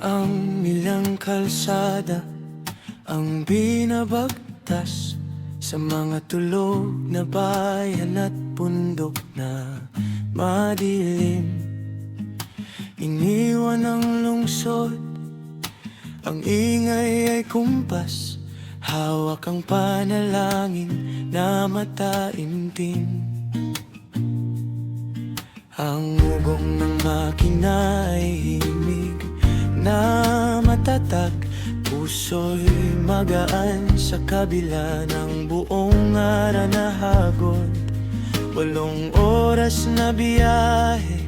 ang ilang kalsada ang binabagtas sa mga tulog na bayan at bundok na madilim. Iniwan ang lungsod, ang ingay ay kumpas, hawak ang panalangin na mataimtim. Ang ugong ng makina ay himig na matatag, puso'y magaan sa kabila ng buong araw na hagod. 8 oras na biyahe,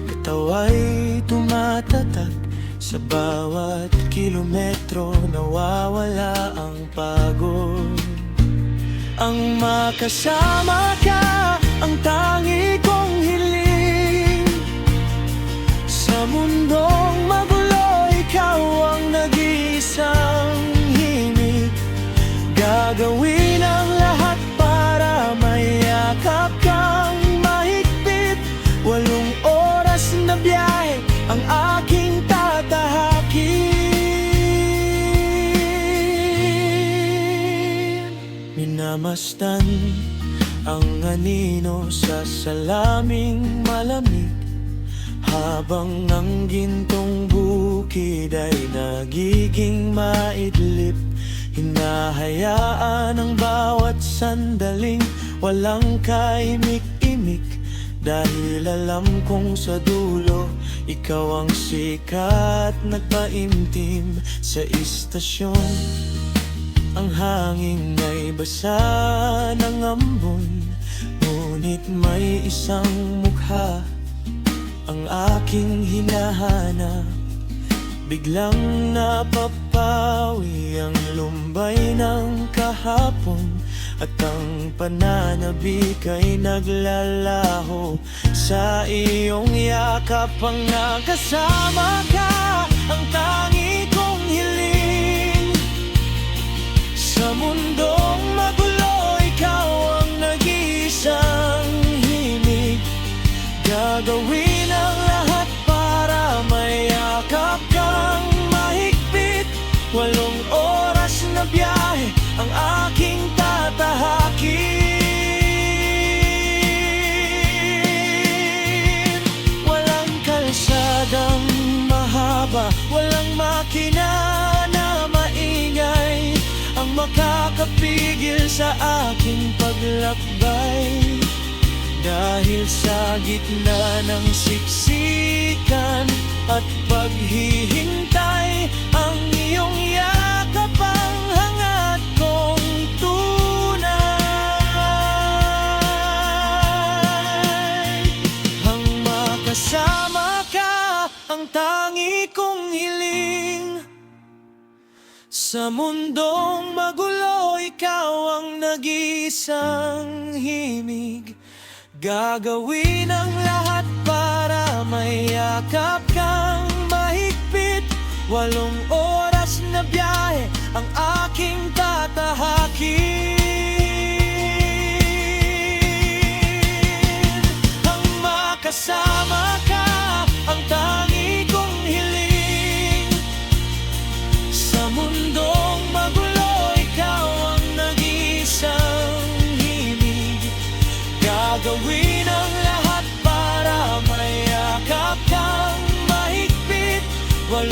katawa'y tumatatag, sa bawat kilometro nawawala ang pagod. Ang makasama ka, ang tangi kong hiling. Sa mundong magulo, ikaw ang nag-iisang himig. Gagawin ang lahat para mayakap kang mahigpit. 8 oras na biyahe ang aking tatahakin. Minamasdan ang anino sa salaming malamig, habang ang gintong bukid ay nagiging maidlip. Hinahayaan ang bawat sandaling walang kaimik-imik, dahil alam kong sa dulo ikaw ang sikat nagpaimtim sa istasyon. Ang hangin ay basa ng ambon, ngunit may isang mukha ang aking hinahanap. Biglang napapawi ang lumbay ng kahapon, at ang pananabik ay naglalaho sa iyong yakap. Ang nakasama ka, ang tangi kong hiling. Sa mundong magulo, ikaw ang nag-iisang himig. Gagawin ang lahat para mayakap kang mahigpit. 8 oras na biyahe ang aking tatahakin. Walang kalsadang mahaba, walang makina na maingay ang makakapigil sa aking paglakbay. Dahil sa gitna ng siksikan at paghihintay, ang iyong yakap ang hangat kong tunay. Ang makasama ka, ang tangi kong hiling. Sa mundong magulo, ikaw ang nag-iisang himig. Gagawin ang lahat para mayakap kang mahigpit. 8 oras na biyahe ang aking tatahakin. Ang makasama ka, ang tangi kong hiling. Sa mundong magulo, ikaw ang nag-iisang himig. Gagawin ang lahat para mayakap kang mahigpit. 8